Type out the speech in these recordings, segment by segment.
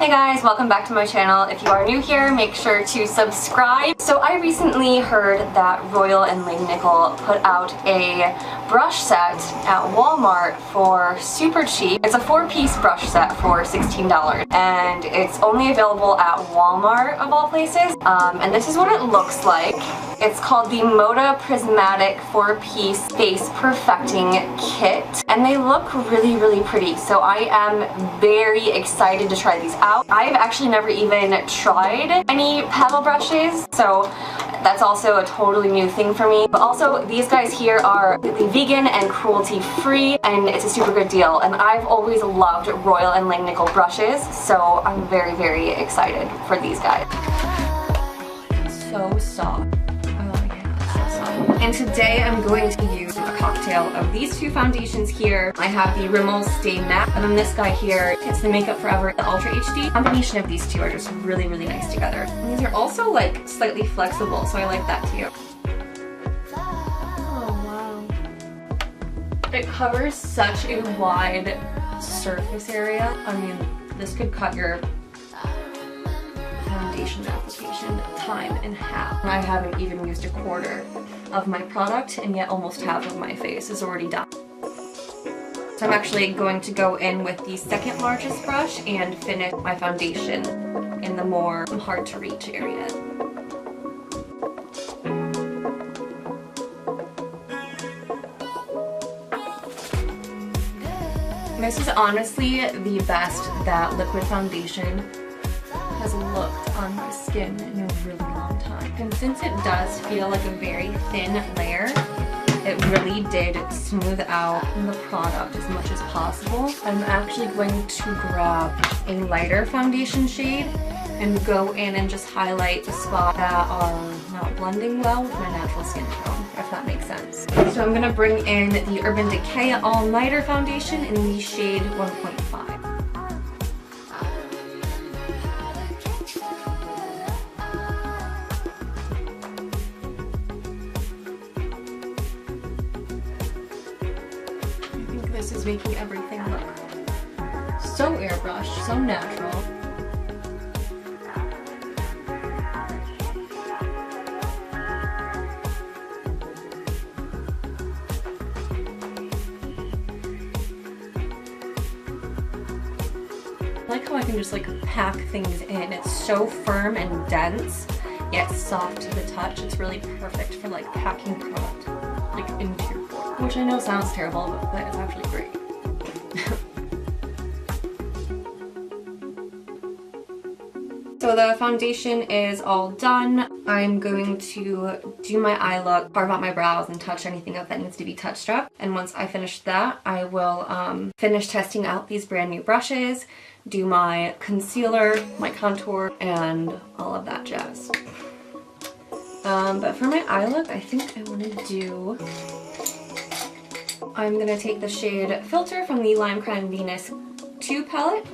Hey guys, welcome back to my channel. If you are new here, make sure to subscribe. So I recently heard that Royal and Langnickel put out a brush set at Walmart for super cheap. It's a 4-piece brush set for $16 and it's only available at Walmart of all places. And this is what it looks like. It's called the MODA Prismatic 4-piece Face Perfecting Kit and they look really, really pretty. So I am very excited to try these out. I've actually never even tried any paddle brushes, so that's also a totally new thing for me. But also, these guys here are vegan and cruelty-free, and it's a super good deal. And I've always loved Royal and Langnickel brushes, so I'm very, very excited for these guys. It's so soft. And today I'm going to use a cocktail of these two foundations here. I have the Rimmel Stay Matte, and then this guy here, it's the Makeup Forever, the Ultra HD. The combination of these two are just really, really nice together. And these are also like slightly flexible, so I like that too. Oh wow. It covers such a wide surface area. I mean, this could cut your foundation application time in half. I haven't even used a quarter of my product and yet almost half of my face is already done. So I'm actually going to go in with the second largest brush and finish my foundation in the more hard to reach area. This is honestly the best that liquid foundation has looked on my skin in a really long time. And since it does feel like a very thin layer, it really did smooth out the product as much as possible. I'm actually going to grab a lighter foundation shade and go in and just highlight the spots that are not blending well with my natural skin tone, if that makes sense. So I'm gonna bring in the Urban Decay All Nighter Foundation in the shade 1.5. This is making everything look so airbrushed, so natural. I like how I can just like pack things in. It's so firm and dense, yet soft to the touch. It's really perfect for like packing product like into your pore. Which I know sounds terrible, but it's actually great. So the foundation is all done. I'm going to do my eye look, carve out my brows, and touch anything up that needs to be touched up. And once I finish that, I will finish testing out these brand new brushes, do my concealer, my contour, and all of that jazz. But for my eye look, I think I want to do... I'm going to take the shade Filter from the Lime Crime Venus 2 palette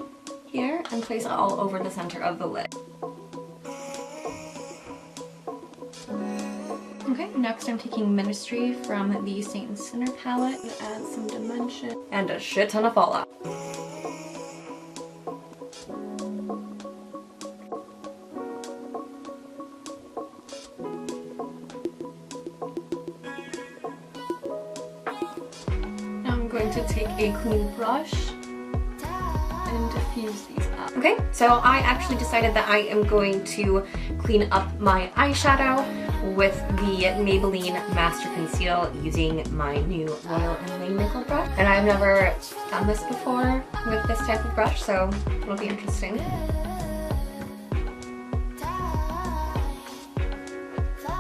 here and place it all over the center of the lid. Okay, next I'm taking Ministry from the Saint Sinner palette and add some dimension and a shit ton of fallout. Now I'm going to take a clean brush and diffuse these up. Okay, so I actually decided that I am going to clean up my eyeshadow with the Maybelline Master Conceal using my new Royal and Langnickel brush. And I've never done this before with this type of brush, so it'll be interesting.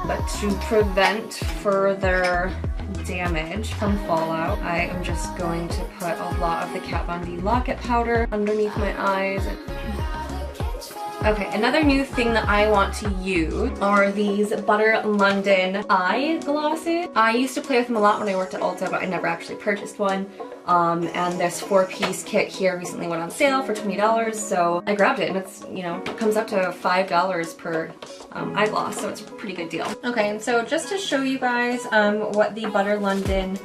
But to prevent further damage from fallout, I am just going to put a lot of the Kat Von D Lock-It powder underneath my eyes. Okay, another new thing that I want to use are these Butter London eye glosses. I used to play with them a lot when I worked at Ulta, but I never actually purchased one. And this 4-piece kit here recently went on sale for $20, so I grabbed it, and it's, you know, it comes up to $5 per eye gloss, so it's a pretty good deal. Okay, and so just to show you guys what the Butter London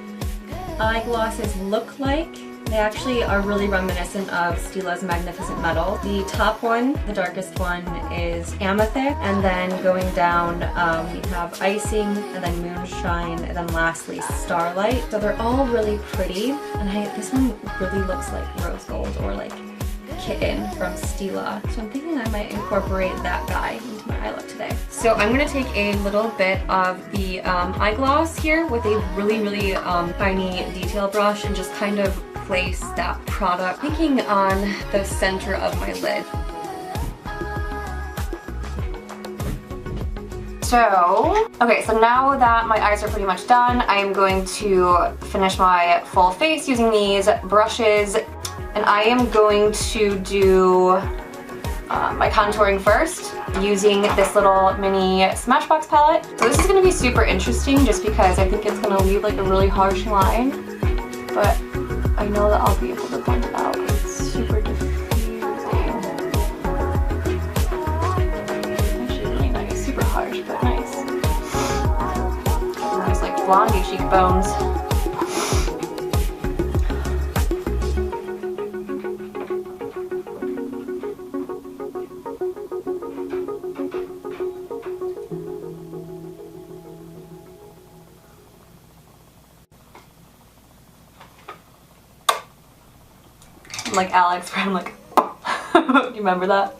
eye glosses look like, They actually are really reminiscent of Stila's Magnificent Metal. The top one, the darkest one, is Amethyst, and then going down we have Icing, and then Moonshine, and then lastly Starlight. So they're all really pretty, and this one really looks like Rose Gold or like Kitten from Stila. So I'm thinking I might incorporate that guy into my eye look today. So I'm going to take a little bit of the eye gloss here with a really tiny detail brush and just kind of place that product thinking on the center of my lid. So, okay, so now that my eyes are pretty much done, I am going to finish my full face using these brushes. And I am going to do my contouring first using this little mini Smashbox palette. So this is going to be super interesting just because I think it's going to leave like a really harsh line, but I know that I'll be able to blend it out. It's super diffusing. Actually really nice, super harsh but nice. Nice like blondie cheekbones. Like Alex, where I'm like, you remember that?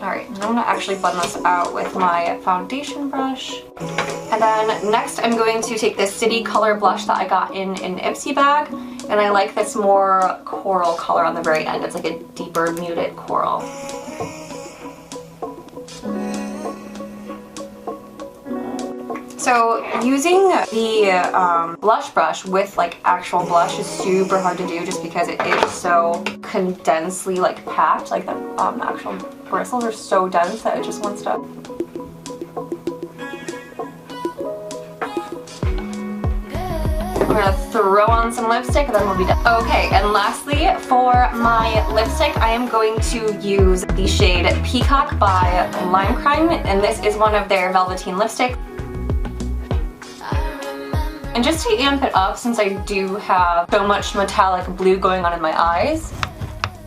Alright, I'm gonna actually blend this out with my foundation brush. And then next I'm going to take this City Color blush that I got in an Ipsy bag. And I like this more coral color on the very end. It's like a deeper muted coral. So using the blush brush with like actual blush is super hard to do just because it is so condensely like packed. Like the actual bristles are so dense that it just wants to. We're gonna throw on some lipstick and then we'll be done. Okay, and lastly for my lipstick I am going to use the shade Peacock by Lime Crime, and this is one of their Velveteen lipsticks. And just to amp it up, since I do have so much metallic blue going on in my eyes,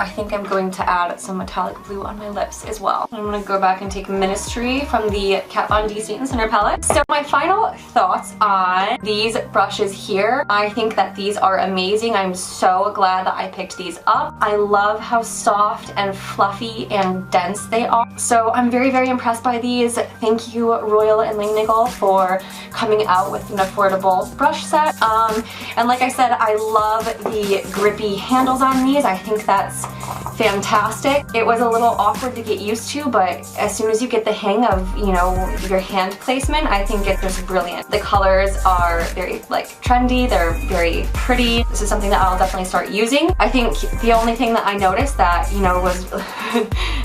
I think I'm going to add some metallic blue on my lips as well. I'm going to go back and take Ministry from the Kat Von D State and Center palette. So my final thoughts on these brushes here, I think that these are amazing. I'm so glad that I picked these up. I love how soft and fluffy and dense they are. So I'm very impressed by these. Thank you Royal and Langnickel for coming out with an affordable brush set. And like I said, I love the grippy handles on these. I think that's fantastic. It was a little awkward to get used to, but as soon as you get the hang of, you know, your hand placement, I think it's just brilliant. The colors are very like trendy, they're very pretty. This is something that I'll definitely start using. I think the only thing that I noticed that, you know, was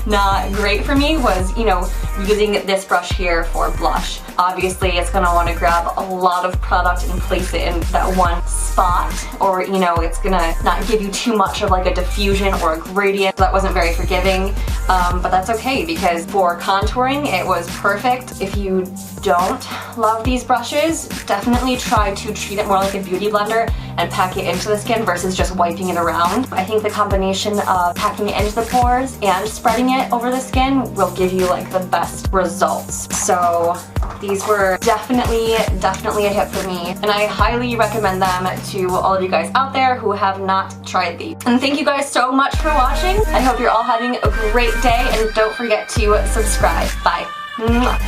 not great for me was, you know, using this brush here for blush. Obviously it's gonna want to grab a lot of product and place it in that one spot, or, you know, it's gonna not give you too much of like a diffusion or a gradient. That wasn't very forgiving, but that's okay because for contouring it was perfect. If you don't love these brushes, definitely try to treat it more like a beauty blender and pack it into the skin versus just wiping it around. I think the combination of packing it into the pores and spreading it over the skin will give you like the best results. So these were definitely a hit for me, and I highly recommend them to all of you guys out there who have not tried these. And thank you guys so much for watching. I hope you're all having a great day, and don't forget to subscribe. Bye. Mwah.